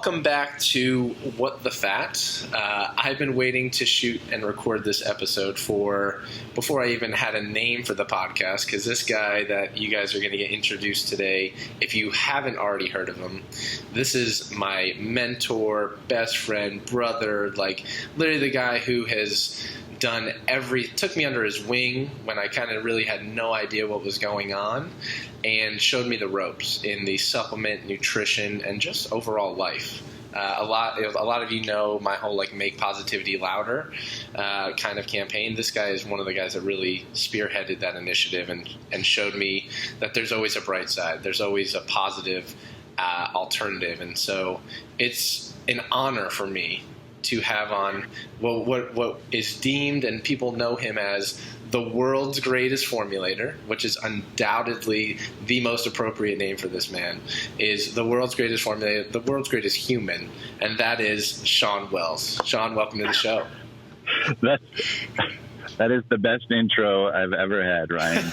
welcome back to What the Fat. I've been waiting to shoot and record this episode before I even had a name for the podcast, because this guy that you guys are going to get introduced today, if you haven't already heard of him, this is my mentor, best friend, brother, like literally the guy who has took me under his wing when I kind of really had no idea what was going on, and showed me the ropes in the supplement, nutrition, and just overall life. A lot of you know my whole Make Positivity Louder kind of campaign. This guy is one of the guys that really spearheaded that initiative and showed me that there's always a bright side. There's always a positive alternative. And so it's an honor for me to have on what is deemed, and people know him as, the world's greatest formulator, which is undoubtedly the most appropriate name for this man, is the world's greatest formulator, the world's greatest human, and that is Shawn Wells. Shawn, welcome to the show. That is the best intro I've ever had, Ryan.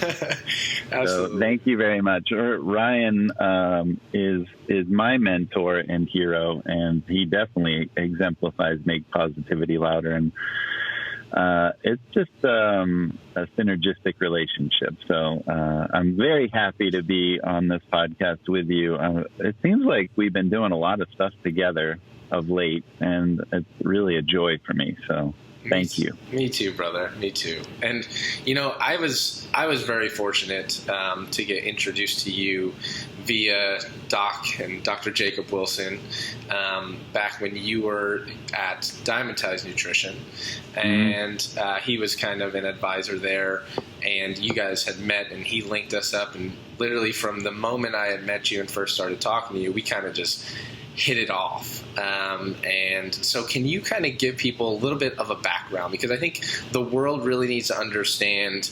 So thank you very much. Ryan is my mentor and hero, and he definitely exemplifies Make Positivity Louder. And it's just a synergistic relationship. So I'm very happy to be on this podcast with you. It seems like we've been doing a lot of stuff together of late, and it's really a joy for me. So thank you. Me too, brother. Me too. And I was very fortunate to get introduced to you via Doc and Dr. Jacob Wilson back when you were at Dymatize Nutrition, and he was kind of an advisor there, and you guys had met, and he linked us up, and literally from the moment I had met you and first started talking to you, we kind of just hit it off. And so can you kind of give people a little bit of a background? Because I think the world really needs to understand,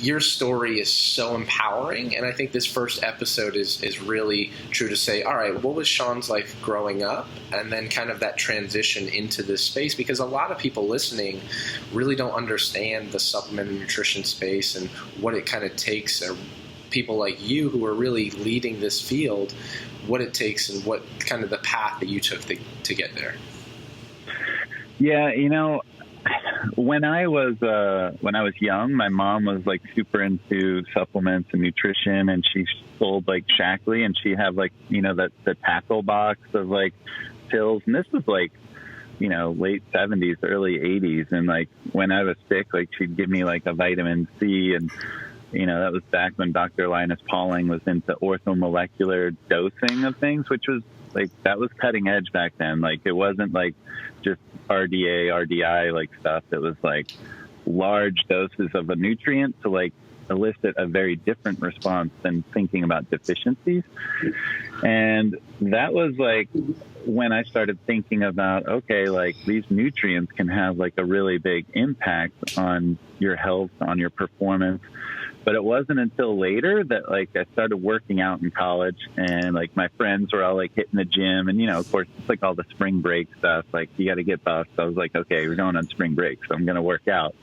your story is so empowering. And I think this first episode is really true to say, all right, what was Shawn's life growing up? And then kind of that transition into this space, because a lot of people listening really don't understand the supplement and nutrition space and what it kind of takes, or people like you who are really leading this field, what it takes and what kind of the path that you took to get there. Yeah, when I was young, my mom was super into supplements and nutrition, and she sold Shackley, and she had the tackle box of pills, and this was late 70s, early 80s, and when I was sick, she'd give me a vitamin C, and that was back when Dr. Linus Pauling was into orthomolecular dosing of things, which was that was cutting edge back then. It wasn't just RDA, RDI stuff. It was large doses of a nutrient to elicit a very different response than thinking about deficiencies. And that was when I started thinking about, okay, these nutrients can have a really big impact on your health, on your performance. But it wasn't until later that I started working out in college, and my friends were all hitting the gym, and of course it's all the spring break stuff, you got to get buffed. So I was okay, we're going on spring break, so I'm going to work out.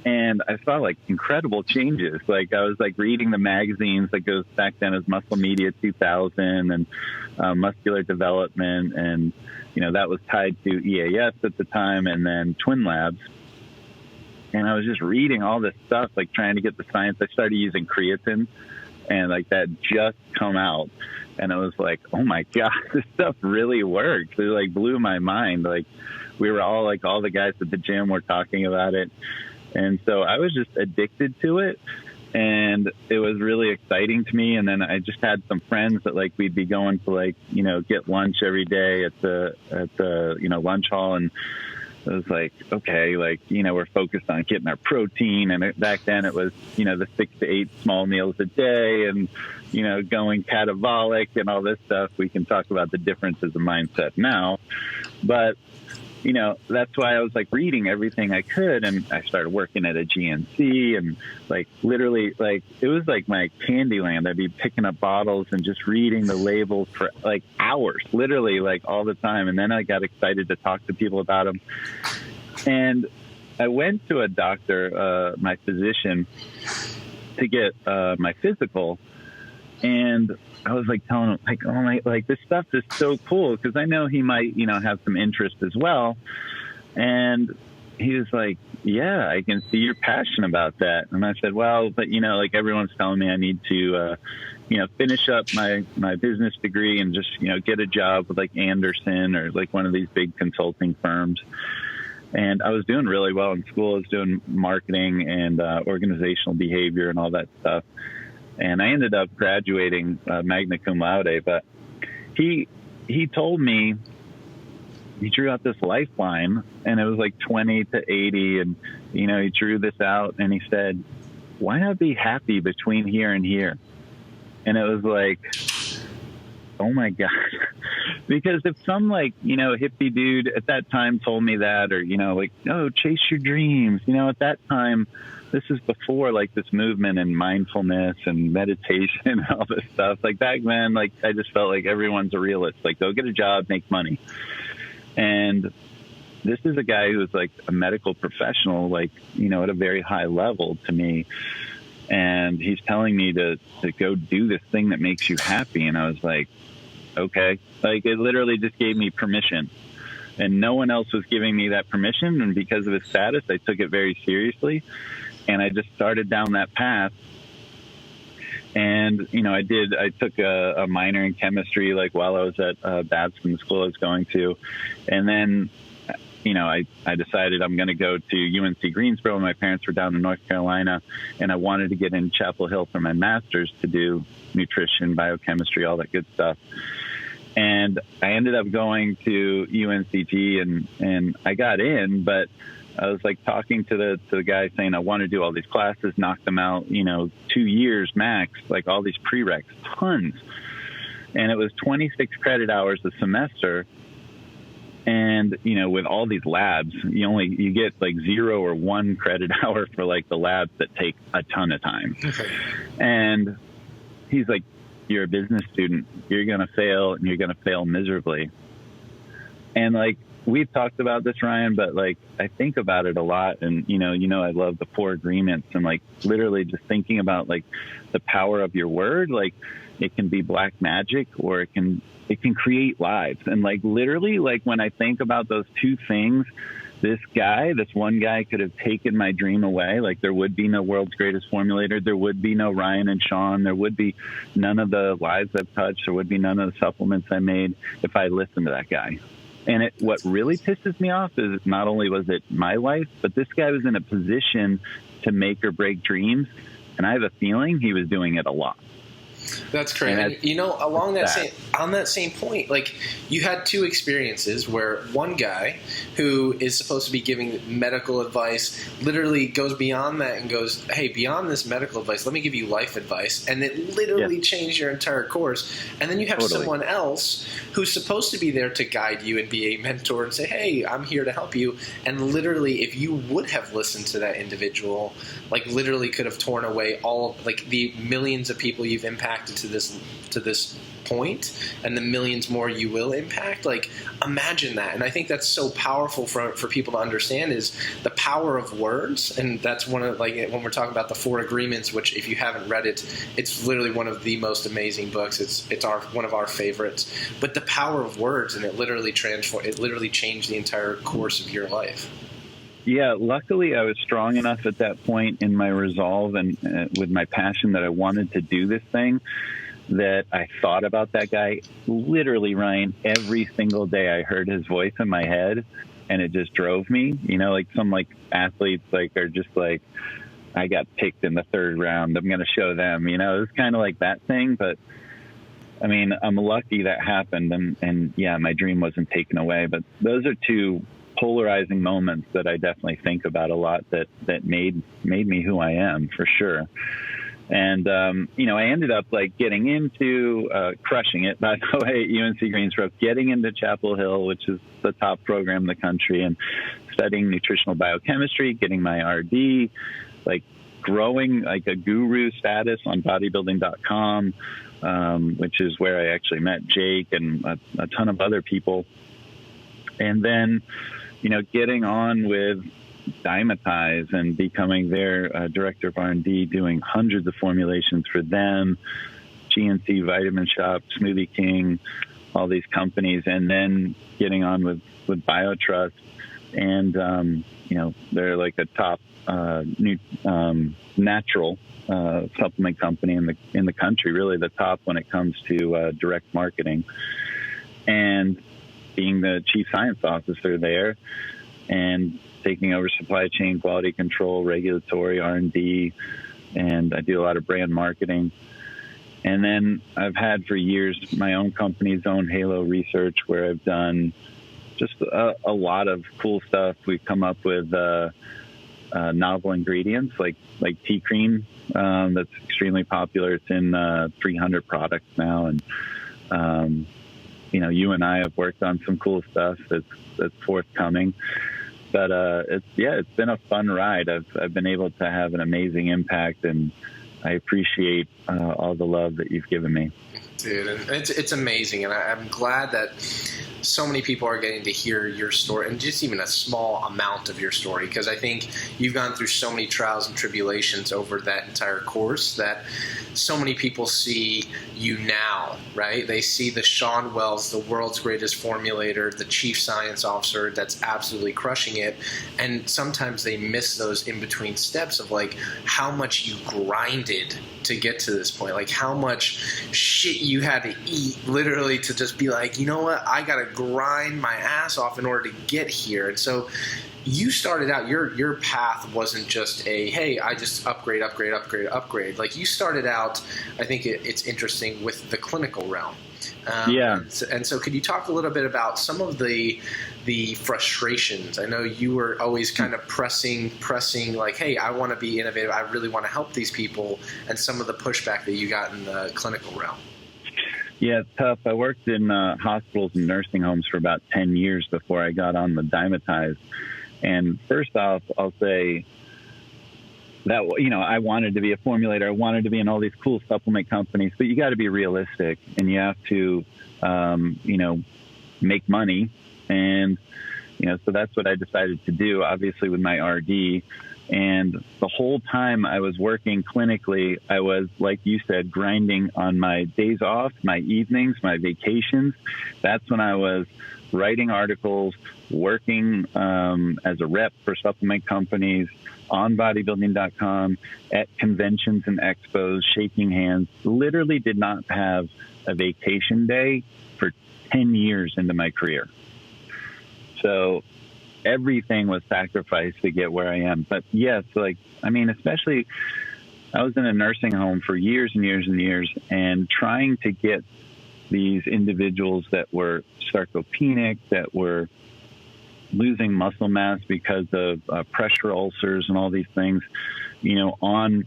And I saw incredible changes. I was reading the magazines that goes back then as Muscle Media 2000 and Muscular Development, and that was tied to EAS at the time, and then Twin Labs. And I was just reading all this stuff, trying to get the science. I started using creatine, and that just come out. And I was oh my God, this stuff really works. It blew my mind. We were all all the guys at the gym were talking about it. And so I was just addicted to it. And it was really exciting to me. And then I just had some friends that we'd be going to get lunch every day at the lunch hall, and it was okay, we're focused on getting our protein. And back then it was, the 6 to 8 small meals a day, and, going catabolic and all this stuff. We can talk about the differences of mindset now. But, that's why I was reading everything I could. And I started working at a GNC, and literally, it was my candy land. I'd be picking up bottles and just reading the labels for hours, literally all the time. And then I got excited to talk to people about them. And I went to a doctor, my physician, to get my physical. And I was like telling him, like, oh my, like this stuff is so cool, because I know he might, have some interest as well. And he was like, yeah, I can see you're passionate about that. And I said, well, but like everyone's telling me I need to, finish up my business degree and just, get a job with like Anderson or like one of these big consulting firms. And I was doing really well in school. I was doing marketing and organizational behavior and all that stuff. And I ended up graduating magna cum laude. But he told me, he drew out this lifeline, and it was like 20 to 80. And, he drew this out and he said, why not be happy between here and here? And it was like, oh my God. Because if some hippie dude at that time told me that, or, like, oh, chase your dreams, at that time, this is before like this movement and mindfulness and meditation and all this stuff. Like back then, like I just felt like everyone's a realist, like go get a job, make money. And this is a guy who is like a medical professional, like, at a very high level to me. And he's telling me to go do this thing that makes you happy. And I was like, okay, like it literally just gave me permission, and no one else was giving me that permission. And because of his status, I took it very seriously. And I just started down that path. And, I took a minor in chemistry, like while I was at Babson, the school I was going to. And then, I decided I'm going to go to UNC Greensboro. My parents were down in North Carolina, and I wanted to get in Chapel Hill for my master's to do nutrition, biochemistry, all that good stuff. And I ended up going to UNCG and I got in, but I was like talking to the guy saying, I want to do all these classes, knock them out, 2 years max, like all these prereqs, tons. And it was 26 credit hours a semester. And, with all these labs, you get like 0 or 1 credit hour for like the labs that take a ton of time. Okay. And he's like, you're a business student, you're going to fail, and you're going to fail miserably. And like, we've talked about this, Ryan, but like, I think about it a lot. And, I love the 4 agreements, and like literally just thinking about like the power of your word. Like it can be black magic, or it can create lives. And like, literally, like when I think about those 2 things, this one guy could have taken my dream away. Like there would be no World's Greatest Formulator. There would be no Ryan and Shawn. There would be none of the lives I've touched. There would be none of the supplements I made if I listened to that guy. And what really pisses me off is not only was it my life, but this guy was in a position to make or break dreams. And I have a feeling he was doing it a lot. That's crazy. On that same point, like you had 2 experiences where one guy who is supposed to be giving medical advice literally goes beyond that and goes, hey, beyond this medical advice, let me give you life advice. And it literally changed your entire course. And then you have someone else who's supposed to be there to guide you and be a mentor and say, hey, I'm here to help you. And literally, if you would have listened to that individual, like literally could have torn away all like the millions of people you've impacted to this point, and the millions more you will impact. Like imagine that. And I think that's so powerful for people to understand is the power of words. And that's one of, like, when we're talking about the 4 agreements, which if you haven't read it, it's literally one of the most amazing books. It's one of our favorites. But the power of words, and it literally changed the entire course of your life. Yeah, luckily I was strong enough at that point in my resolve and with my passion that I wanted to do this thing, that I thought about that guy. Literally, Ryan, every single day I heard his voice in my head, and it just drove me. Like some like athletes like are just like, I got picked in the 3rd round, I'm going to show them. It was kind of like that thing. But I mean, I'm lucky that happened, and yeah, my dream wasn't taken away. But those are 2 polarizing moments that I definitely think about a lot that made me who I am, for sure. And, I ended up like getting into crushing it, by the way, at UNC Greensboro, getting into Chapel Hill, which is the top program in the country, and studying nutritional biochemistry, getting my RD, like growing like a guru status on bodybuilding.com, which is where I actually met Jake and a ton of other people. And then, getting on with Dymatize and becoming their director of R&D, doing hundreds of formulations for them, GNC, Vitamin Shop, Smoothie King, all these companies, and then getting on with BioTrust. And, they're like a top natural supplement company in the country, really the top when it comes to direct marketing. And being the chief science officer there and taking over supply chain, quality control, regulatory, R&D, and I do a lot of brand marketing. And then I've had for years my own company's own Halo Research, where I've done just a lot of cool stuff. We've come up with novel ingredients like tea cream that's extremely popular. It's in 300 products now, and you and I have worked on some cool stuff that's forthcoming. But it's been a fun ride. I've been able to have an amazing impact, and I appreciate all the love that you've given me. Dude, and it's amazing, and I'm glad that so many people are getting to hear your story, and just even a small amount of your story, because I think you've gone through so many trials and tribulations over that entire course that so many people see you now, right? They see the Shawn Wells, the world's greatest formulator, the chief science officer that's absolutely crushing it, and sometimes they miss those in-between steps of like how much you grinded to get to this point, like how much shit you had to eat literally to just be like, you know what, I gotta grind my ass off in order to get here. And so you started out, your path wasn't just a, hey, I just upgrade. Like you started out, I think it's interesting with the clinical realm. And so could you talk a little bit about some of the frustrations? I know you were always kind of pressing like, hey, I want to be innovative. I really want to help these people, and some of the pushback that you got in the clinical realm. Yeah, it's tough. I worked in hospitals and nursing homes for about 10 years before I got on the Dymatize. And first off, I'll say that, I wanted to be a formulator. I wanted to be in all these cool supplement companies, but you got to be realistic, and you have to, make money. And, so that's what I decided to do, obviously, with my RD. And the whole time I was working clinically, I was, like you said, grinding on my days off, my evenings, my vacations. That's when I was writing articles, working as a rep for supplement companies, on bodybuilding.com, at conventions and expos, shaking hands. Literally did not have a vacation day for 10 years into my career. So everything was sacrificed to get where I am. But yes, especially I was in a nursing home for years and years and years, and trying to get these individuals that were sarcopenic, that were losing muscle mass because of pressure ulcers and all these things, on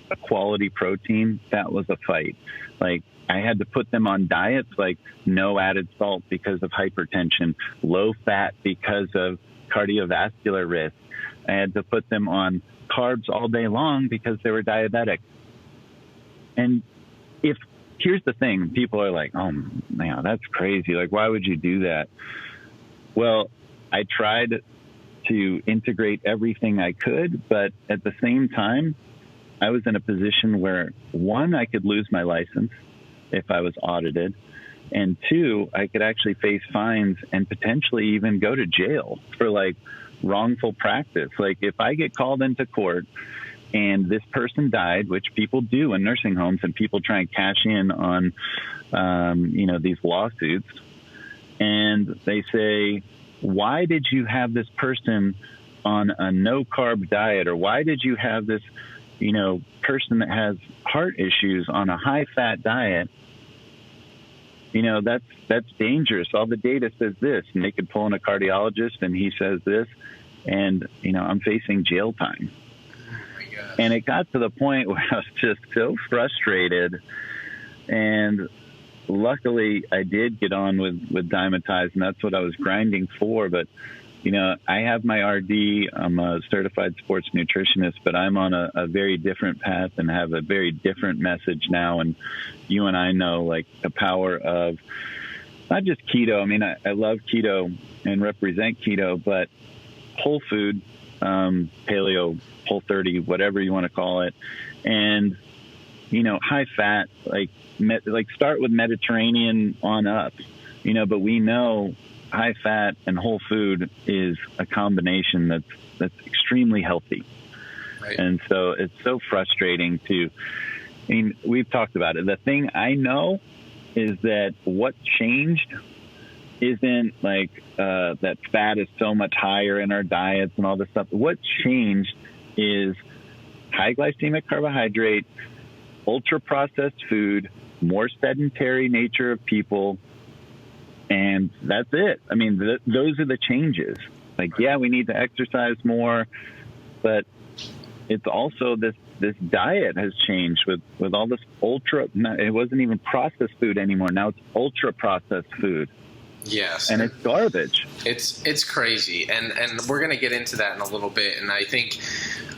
a quality protein, that was a fight. Like, I had to put them on diets like no added salt because of hypertension, low fat because of cardiovascular risk. I had to put them on carbs all day long because they were diabetic. And here's the thing, people are like, oh man, that's crazy. Like, why would you do that? Well, I tried to integrate everything I could, but at the same time, I was in a position where, one, I could lose my license if I was audited, and two, I could actually face fines and potentially even go to jail for like wrongful practice. Like, if I get called into court and this person died, which people do in nursing homes, and people try and cash in on, these lawsuits, and they say, why did you have this person on a no-carb diet, or why did you have this, person that has heart issues on a high-fat diet? That's dangerous. All the data says this, and they could pull in a cardiologist and he says this, and, I'm facing jail time. And it got to the point where I was just so frustrated. And luckily I did get on with Dymatize, and that's what I was grinding for. But, I have my RD. I'm a certified sports nutritionist, but I'm on a very different path and have a very different message now. And you and I know, like, the power of not just keto. I mean, I love keto and represent keto, but whole food, paleo, Whole 30, whatever you want to call it. And high fat, like start with Mediterranean on up, but we know high fat and whole food is a combination that's extremely healthy. Right. And so it's so frustrating we've talked about it. The thing I know is that what changed isn't like that fat is so much higher in our diets and all this stuff. What changed is high glycemic carbohydrate, ultra processed food, more sedentary nature of people, and that's it. I mean, those are the changes. Like, yeah, we need to exercise more, but it's also this diet has changed with all this it wasn't even processed food anymore. Now it's ultra processed food. Yes. And it's garbage. It's crazy. And we're going to get into that in a little bit. And I think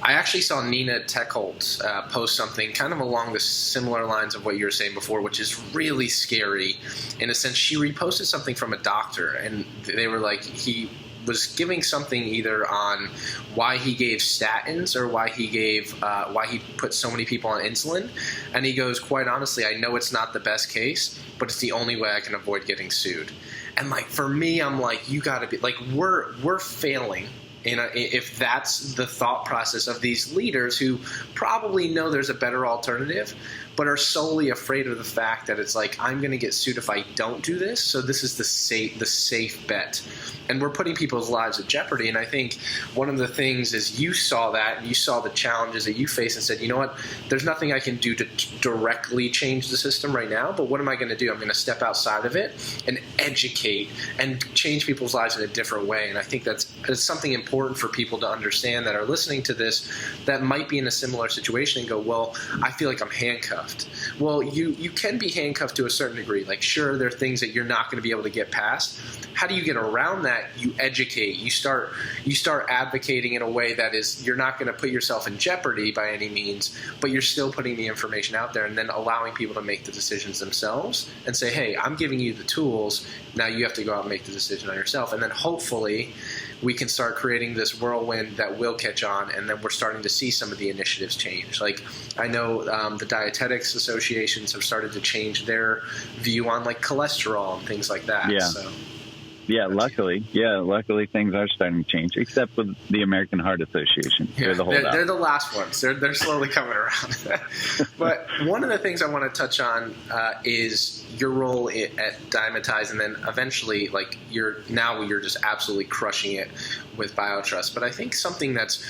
I actually saw Nina Techholt post something kind of along the similar lines of what you were saying before, which is really scary. In a sense, she reposted something from a doctor, and they were like, he was giving something either on why he gave statins or why he put so many people on insulin. And he goes, quite honestly, I know it's not the best case, but it's the only way I can avoid getting sued. And like, for me, I'm like, you gotta be like, we're failing. If that's the thought process of these leaders who probably know there's a better alternative, but are solely afraid of the fact that it's like, I'm going to get sued if I don't do this. So this is the safe bet. And we're putting people's lives at jeopardy. And I think one of the things is you saw that and you saw the challenges that you face and said, you know what, there's nothing I can do to directly change the system right now, but what am I going to do? I'm going to step outside of it and educate and change people's lives in a different way. And I think that's something important for people to understand that are listening to this that might be in a similar situation and go, well, I feel like I'm handcuffed. Well, you can be handcuffed to a certain degree. Like, sure, there are things that you're not going to be able to get past. How do you get around that? You educate. You start advocating in a way that is, you're not going to put yourself in jeopardy by any means, but you're still putting the information out there and then allowing people to make the decisions themselves and say, hey, I'm giving you the tools. Now you have to go out and make the decision on yourself. And then hopefully we can start creating this whirlwind that will catch on, and then we're starting to see some of the initiatives change. Like, I know the dietetics associations have started to change their view on like cholesterol and things like that. Yeah. So, luckily things are starting to change, except with the American Heart Association. Yeah, they're the last ones. They're slowly coming around. But one of the things I want to touch on is your role at Dymatize, and then eventually, like, you're just absolutely crushing it with BioTrust. But I think something that's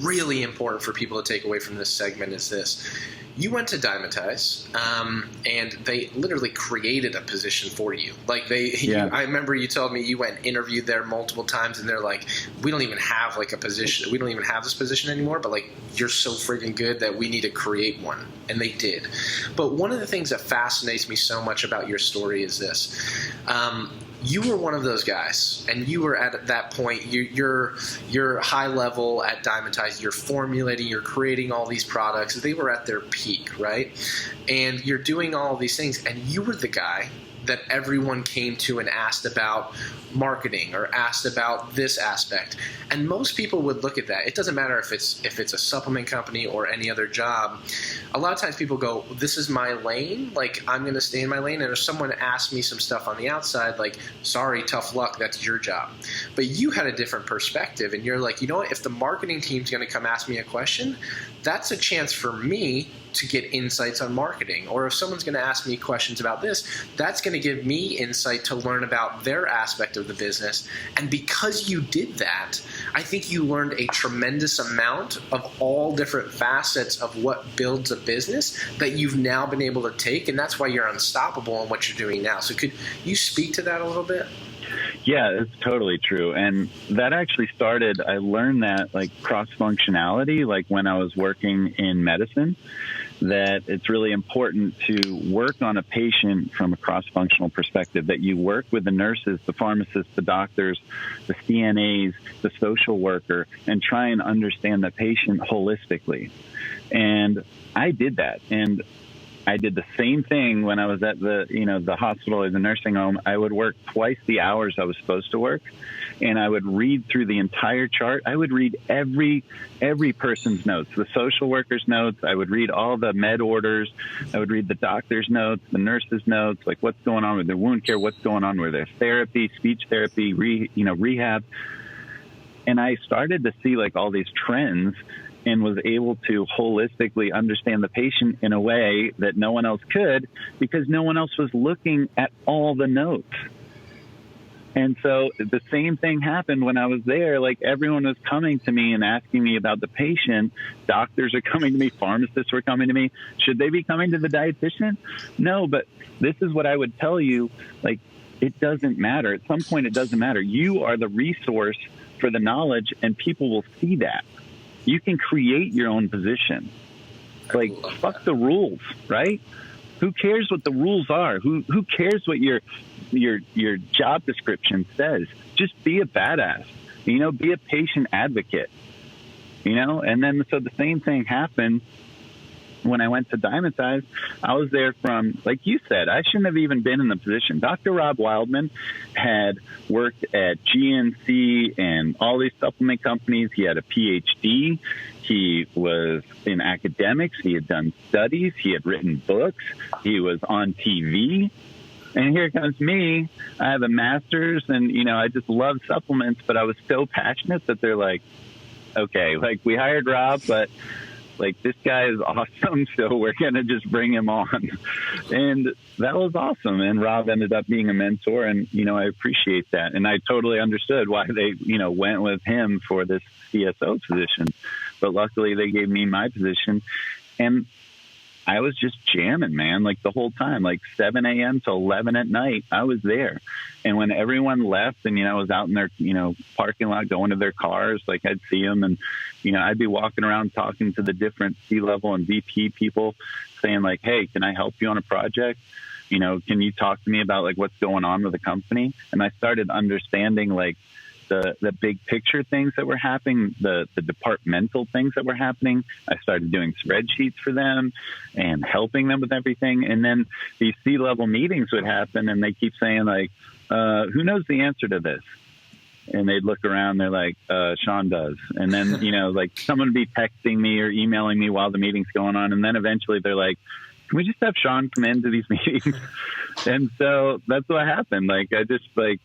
really important for people to take away from this segment is this. You went to Dymatize, and they literally created a position for you. Like I remember you told me you went and interviewed there multiple times, and they're like, we don't even have like a position. We don't even have this position anymore, but like, you're so freaking good that we need to create one. And they did. But one of the things that fascinates me so much about your story is this. You were one of those guys, and you were at that point. You're high level at Dymatize. You're formulating. You're creating all these products. They were at their peak, right? And you're doing all of these things, and you were the guy that everyone came to and asked about marketing or asked about this aspect. And most people would look at that. It doesn't matter if it's a supplement company or any other job. A lot of times people go, this is my lane, like I'm going to stay in my lane. And if someone asks me some stuff on the outside, like, sorry, tough luck, that's your job. But you had a different perspective, and you're like, you know what, if the marketing team's going to come ask me a question, that's a chance for me to get insights on marketing. Or if someone's going to ask me questions about this, that's going to give me insight to learn about their aspect of the business. And because you did that, I think you learned a tremendous amount of all different facets of what builds a business that you've now been able to take. And that's why you're unstoppable in what you're doing now. So could you speak to that a little bit? Yeah, it's totally true. And that actually started, I learned that like cross-functionality, like when I was working in medicine, that it's really important to work on a patient from a cross-functional perspective, that you work with the nurses, the pharmacists, the doctors, the CNAs, the social worker, and try and understand the patient holistically. And I did that. And I did the same thing when I was at the hospital or the nursing home. I would work twice the hours I was supposed to work, and I would read through the entire chart. I would read every person's notes, the social worker's notes. I would read all the med orders. I would read the doctor's notes, the nurse's notes, like what's going on with their wound care, what's going on with their therapy, speech therapy, rehab. And I started to see like all these trends, and was able to holistically understand the patient in a way that no one else could, because no one else was looking at all the notes. And so the same thing happened when I was there. Like, everyone was coming to me and asking me about the patient. Doctors are coming to me. Pharmacists were coming to me. Should they be coming to the dietitian? No, but this is what I would tell you. Like, it doesn't matter. At some point, it doesn't matter. You are the resource for the knowledge, and people will see that. You can create your own position. Like, fuck the rules, right? Who cares what the rules are? Who cares what your job description says? Just be a badass. Be a patient advocate. And then so the same thing happened when I went to Dymatize. I was there from, like you said, I shouldn't have even been in the position. Dr. Rob Wildman had worked at GNC and all these supplement companies. He had a PhD. He was in academics. He had done studies. He had written books. He was on TV. And here comes me. I have a master's, and, I just love supplements, but I was so passionate that they're like, okay, like, we hired Rob, but like, this guy is awesome, so we're going to just bring him on. And that was awesome. And Rob ended up being a mentor, and, I appreciate that. And I totally understood why they, went with him for this CSO position. But luckily, they gave me my position. And I was just jamming, man, like the whole time, like 7 a.m. to 11 at night, I was there. And when everyone left and, I was out in their, parking lot going to their cars, like, I'd see them, and, I'd be walking around talking to the different C-level and VP people, saying like, hey, can I help you on a project? Can you talk to me about like what's going on with the company? And I started understanding like the big picture things that were happening, the departmental things that were happening. I started doing spreadsheets for them and helping them with everything. And then these C-level meetings would happen, and they keep saying like, who knows the answer to this? And they'd look around, they're like, Shawn does. And then, like, someone would be texting me or emailing me while the meeting's going on. And then eventually they're like, can we just have Shawn come into these meetings? And so that's what happened. Like, I just like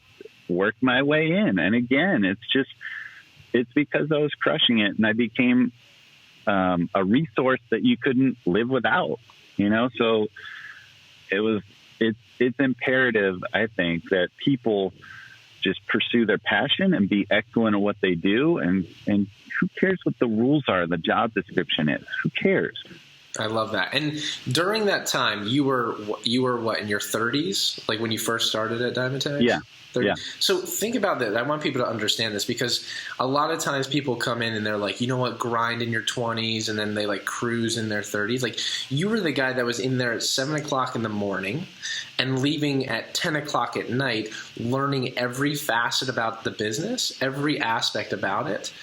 worked my way in. And again, it's because I was crushing it, and I became a resource that you couldn't live without, So it's imperative, I think, that people just pursue their passion and be excellent at what they do. And who cares what the rules are, the job description is? Who cares? I love that. And during that time, you were what, in your 30s, like when you first started at Dymatize? Yeah. 30? Yeah. So think about that. I want people to understand this, because a lot of times people come in and they're like, grind in your 20s, and then they like cruise in their 30s. Like, you were the guy that was in there at 7 o'clock in the morning and leaving at 10 o'clock at night, learning every facet about the business, every aspect about it.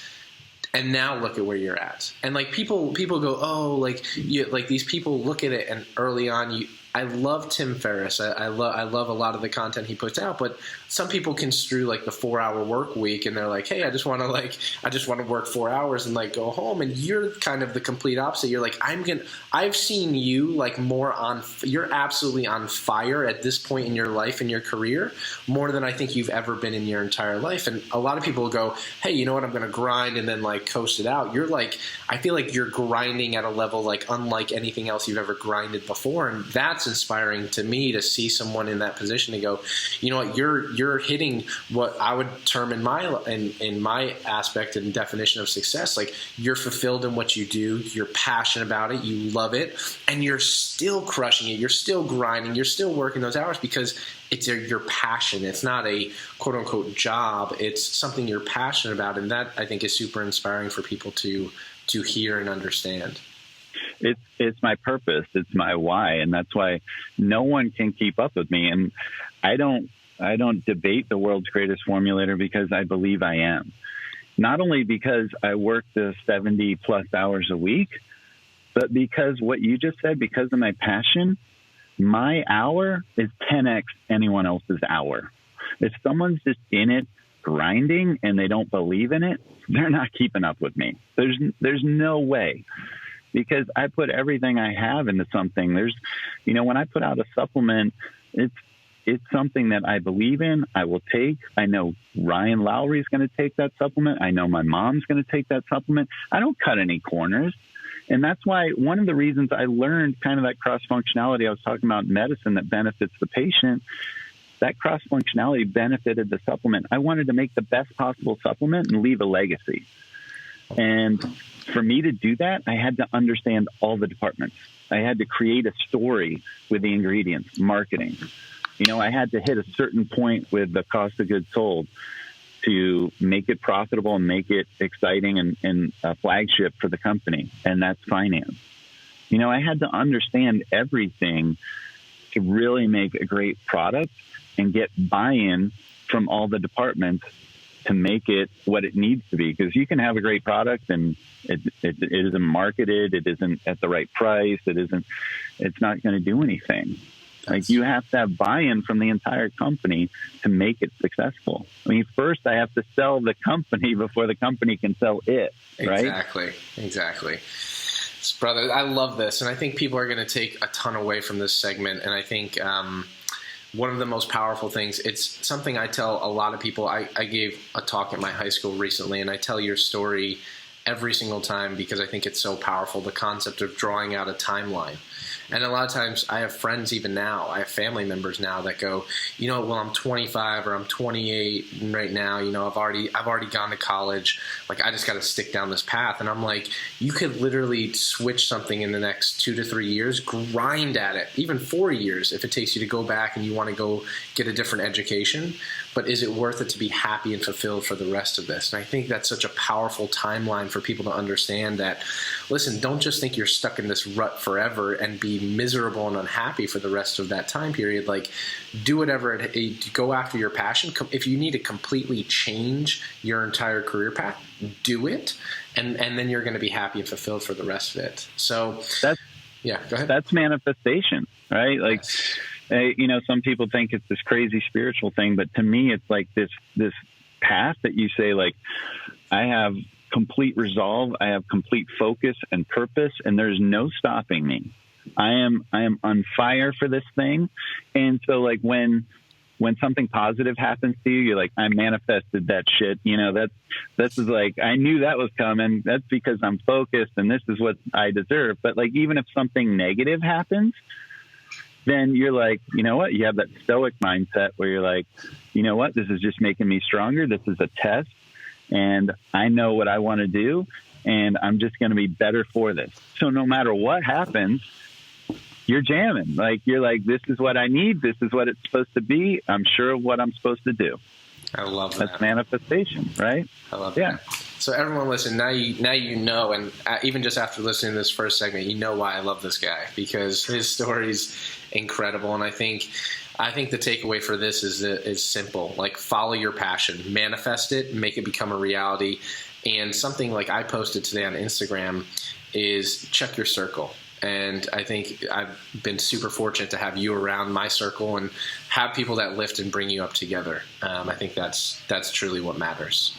And now look at where you're at. And like people go, oh, like these people look at it, and early on, I love Tim Ferriss. I love a lot of the content he puts out, but some people construe like the 4-hour work week, and they're like, hey, I just want to work 4 hours and like go home. And you're kind of the complete opposite. You're like, I've seen you like you're absolutely on fire at this point in your life and your career, more than I think you've ever been in your entire life. And a lot of people go, hey, you know what? I'm going to grind and then like coast it out. You're like, I feel like you're grinding at a level like unlike anything else you've ever grinded before. And that's inspiring to me, to see someone in that position to go, you know what, you're hitting what I would term in my aspect and definition of success. Like, you're fulfilled in what you do, you're passionate about it, you love it, and you're still crushing it, you're still grinding, you're still working those hours because it's your passion. It's not a quote unquote job, it's something you're passionate about. And that, I think, is super inspiring for people to hear and understand. It's my purpose. It's my why. And that's why no one can keep up with me. And I don't debate the world's greatest formulator, because I believe I am. Not only because I work the 70 plus hours a week, But because what you just said, because of my passion, my hour is 10x anyone else's hour. If someone's just in it grinding and they don't believe in it, they're not keeping up with me. There's no way, because I put everything I have into something. When I put out a supplement, it's something that I believe in. I will take. I know Ryan Lowery is going to take that supplement. I know my mom's going to take that supplement. I don't cut any corners. And that's why one of the reasons I learned kind of that cross-functionality I was talking about in medicine that benefits the patient, that cross-functionality benefited the supplement. I wanted to make the best possible supplement and leave a legacy. And for me to do that, I had to understand all the departments. I had to create a story with the ingredients, marketing. I had to hit a certain point with the cost of goods sold to make it profitable and make it exciting and a flagship for the company. And that's finance. I had to understand everything to really make a great product and get buy-in from all the departments to make it what it needs to be. Because you can have a great product and it isn't marketed, it isn't at the right price, it's not going to do anything. Like, you have to have buy-in from the entire company to make it successful. I mean, first I have to sell the company before the company can sell it, right? Exactly. Brother, I love this. And I think people are going to take a ton away from this segment. And I think one of the most powerful things, it's something I tell a lot of people. I gave a talk at my high school recently, and I tell your story every single time because I think it's so powerful, the concept of drawing out a timeline. And a lot of times I have friends even now, I have family members now that go, well, I'm 25 or I'm 28 right now, I've already gone to college. Like, I just got to stick down this path. And I'm like, you could literally switch something in the next 2 to 3 years, grind at it, even 4 years if it takes you to go back and you want to go get a different education. But is it worth it to be happy and fulfilled for the rest of this? And I think that's such a powerful timeline for people to understand that, listen, don't just think you're stuck in this rut forever and be miserable and unhappy for the rest of that time period. Like, do whatever, go after your passion. If you need to completely change your entire career path, do it. And then you're going to be happy and fulfilled for the rest of it. So go ahead. That's manifestation, right? Like, yes. Some people think it's this crazy spiritual thing, but to me, it's like this path that you say, like, I have complete resolve, I have complete focus and purpose, and there's no stopping me. I am on fire for this thing. And so, like, when something positive happens to you, you're like, I manifested that shit. This is like, I knew that was coming. That's because I'm focused and this is what I deserve. But, like, even if something negative happens, then you're like, you know what? You have that stoic mindset where you're like, you know what? This is just making me stronger. This is a test. And I know what I want to do. And I'm just going to be better for this. So no matter what happens, you're jamming. Like, you're like, this is what I need. This is what it's supposed to be. I'm sure of what I'm supposed to do. I love that. That's manifestation, right? I love that. So everyone listen, now you know, and even just after listening to this first segment, you know why I love this guy, because his story's incredible. And I think the takeaway for this is simple. Like, follow your passion, manifest it, make it become a reality. And something like I posted today on Instagram is check your circle. And I think I've been super fortunate to have you around my circle and have people that lift and bring you up together. I think that's truly what matters.